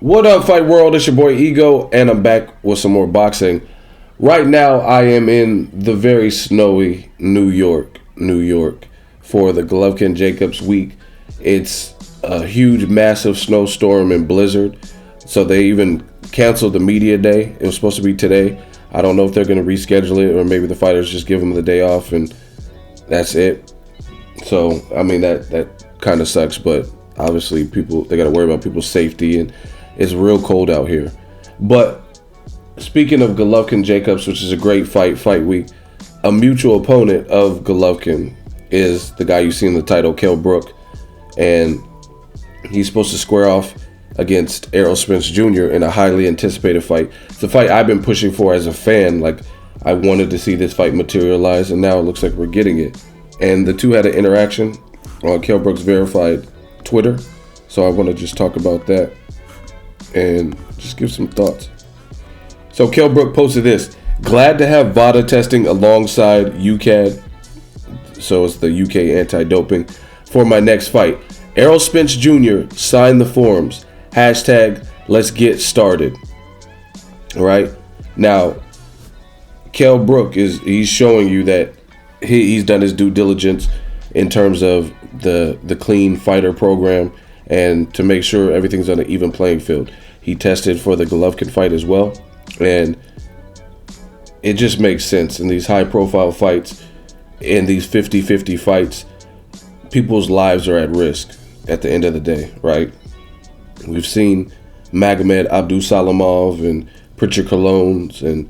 What up, Fight World? It's your boy Ego, and I'm back with some more boxing. Right now, I am in the very snowy New York, for the Golovkin-Jacobs week. It's a huge, massive snowstorm and blizzard, so they even canceled the media day. It was supposed to be today. I don't know if they're going to reschedule it, or maybe the fighters just give them the day off, and that's it. So, I mean, that kind of sucks, but obviously, they got to worry about people's safety, and it's real cold out here. But speaking of Golovkin-Jacobs, which is a great fight week, a mutual opponent of Golovkin is the guy you see in the title, Kell Brook, and he's supposed to square off against Errol Spence Jr. in a highly anticipated fight. It's a fight I've been pushing for as a fan. Like, I wanted to see this fight materialize, and now it looks like we're getting it. And the two had an interaction on Kell Brook's verified Twitter, so I want to just talk about that and just give some thoughts. So Kell Brook posted this: glad to have Vada testing alongside UCAD, so it's the UK anti-doping, for my next fight. Errol Spence Jr. signed the forms. Hashtag let's get started. All right. Now, Kell Brook he's showing you that he's done his due diligence in terms of the clean fighter program and to make sure everything's on an even playing field. He tested for the Golovkin fight as well, and it just makes sense in these high-profile fights, in these 50-50 fights. People's lives are at risk at the end of the day, right? We've seen Magomed Abdusalamov and Pritchard Colognes and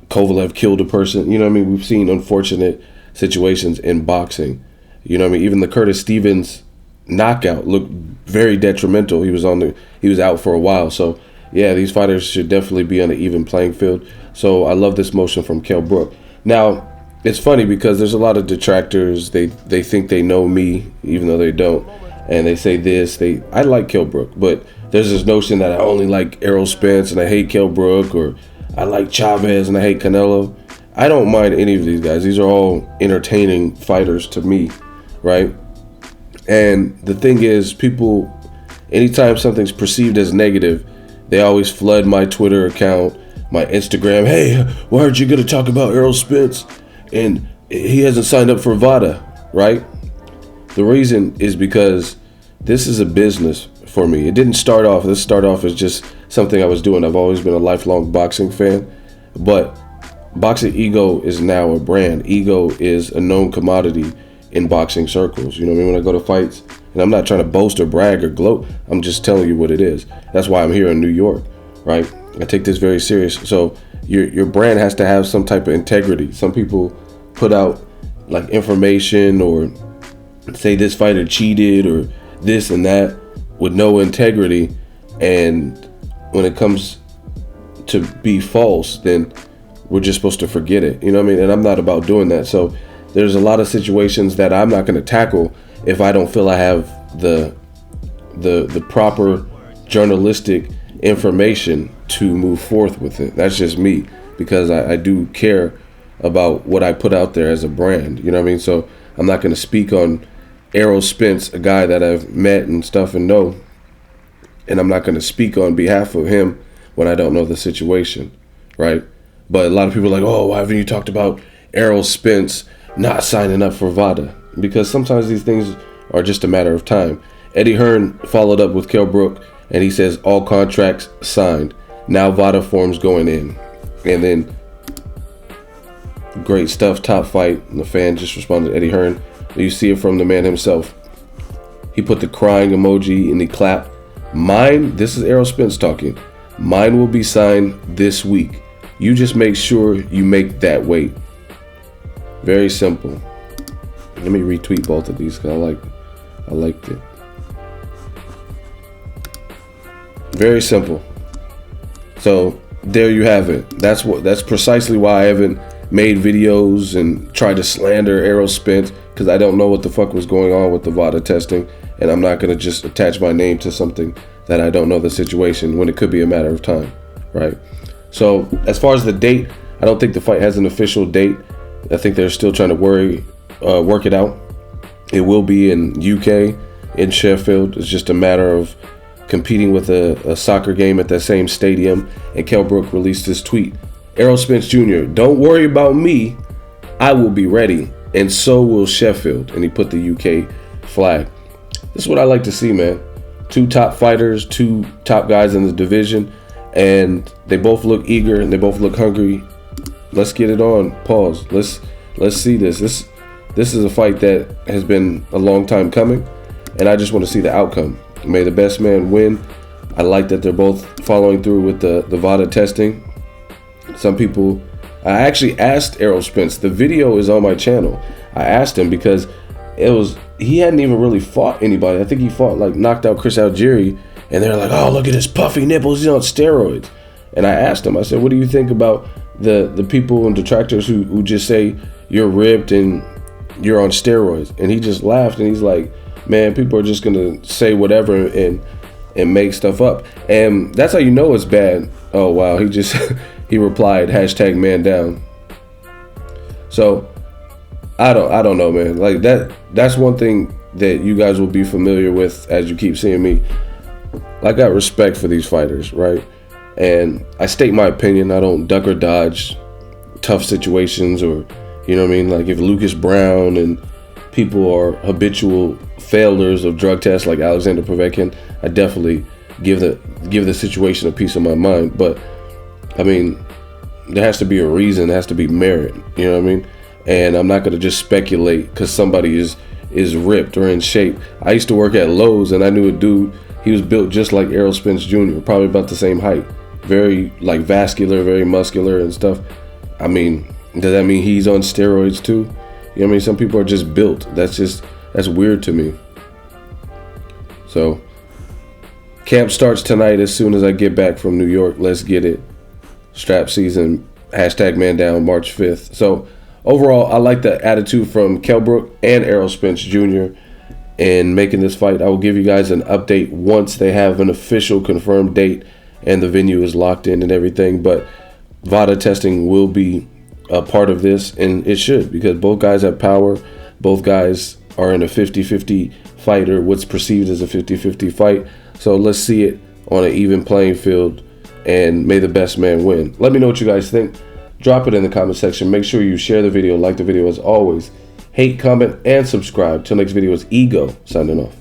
Kovalev killed a person. You know what I mean? We've seen unfortunate situations in boxing. You know what I mean? Even the Curtis Stevens knockout looked very detrimental. He was out for a while. So yeah, these fighters should definitely be on an even playing field. So I love this motion from Kell Brook. Now, it's funny because there's a lot of detractors. They think they know me, even though they don't. And they say this. I like Kell Brook, but there's this notion that I only like Errol Spence and I hate Kell Brook, or I like Chavez and I hate Canelo. I don't mind any of these guys. These are all entertaining fighters to me, right? And the thing is, people, anytime something's perceived as negative, they always flood my Twitter account, my Instagram. Hey, why aren't you going to talk about Errol Spence? And he hasn't signed up for Vada, right? The reason is because this is a business for me. This started off as just something I was doing. I've always been a lifelong boxing fan, but Boxing Ego is now a brand. Ego is a known commodity in boxing circles. You know what I mean? When I go to fights, and I'm not trying to boast or brag or gloat, I'm just telling you what it is. That's why I'm here in New York, right? I take this very serious. So your brand has to have some type of integrity. Some people put out like information or say this fighter cheated or this and that with no integrity, and when it comes to be false, then we're just supposed to forget it. You know what I mean? And I'm not about doing that. So there's a lot of situations that I'm not going to tackle if I don't feel I have the proper journalistic information to move forth with it. That's just me, because I do care about what I put out there as a brand. You know what I mean? So I'm not going to speak on Errol Spence, a guy that I've met and stuff and know, and I'm not going to speak on behalf of him when I don't know the situation, right? But a lot of people are like, oh, why haven't you talked about Errol Spence not signing up for Vada? Because sometimes these things are just a matter of time. Eddie Hearn followed up with Kell Brook, and he says all contracts signed. Now Vada forms going in. And then great stuff, top fight. And the fan just responded to Eddie Hearn. You see it from the man himself. He put the crying emoji and he clapped. Mine, this is Errol Spence talking. Mine will be signed this week. You just make sure you make that weight. Very simple. Let me retweet both of these because I liked it. Very simple. So there you have it. That's precisely why I haven't made videos and tried to slander Errol Spence, because I don't know what the fuck was going on with the Vada testing, and I'm not going to just attach my name to something that I don't know the situation when it could be a matter of time, right? So as far as the date, I don't think the fight has an official date. I think they're still trying to work it out. It will be in UK, in Sheffield. It's just a matter of competing with a soccer game at that same stadium. And Kell Brook released this tweet. Errol Spence Jr., don't worry about me. I will be ready. And so will Sheffield. And he put the UK flag. This is what I like to see, man. 2 top fighters, 2 top guys in the division. And they both look eager and they both look hungry. Let's get it on. Pause. Let's see this. This is a fight that has been a long time coming, and I just want to see the outcome. May the best man win. I like that they're both following through with the Vada testing. Some people, I actually asked Errol Spence. The video is on my channel. I asked him because he hadn't even really fought anybody. I think he knocked out Chris Algieri. And they're like, oh, look at his puffy nipples. He's on steroids. And I asked him, I said, what do you think about the people and detractors who just say you're ripped and you're on steroids? And he just laughed and he's like, man, people are just going to say whatever and make stuff up. And that's how you know it's bad. Oh, wow. He replied, #man-down. So I don't know, man. Like that's one thing that you guys will be familiar with as you keep seeing me. I got respect for these fighters, right? And I state my opinion. I don't duck or dodge tough situations or, you know what I mean? Like if Lucas Brown and people are habitual failures of drug tests like Alexander Povetkin, I definitely give the situation a piece of my mind. But I mean, there has to be a reason, there has to be merit, you know what I mean? And I'm not going to just speculate because somebody is ripped or in shape. I used to work at Lowe's and I knew a dude. He was built just like Errol Spence Jr., probably about the same height. Very like vascular, very muscular and stuff. I mean, does that mean he's on steroids too? You know what I mean? Some people are just built. That's weird to me. So, camp starts tonight as soon as I get back from New York. Let's get it. Strap season, #man-down, March 5th. So, overall, I like the attitude from Kell Brook and Errol Spence Jr. in making this fight. I will give you guys an update once they have an official confirmed date and the venue is locked in and everything. But Vada testing will be a part of this, and it should, because both guys have power. Both guys are in a 50-50 fight, or what's perceived as a 50-50 fight. So let's see it on an even playing field, and may the best man win. Let me know what you guys think. Drop it in the comment section. Make sure you share the video, like the video as always. Hate, comment, and subscribe. Till next video is Ego signing off.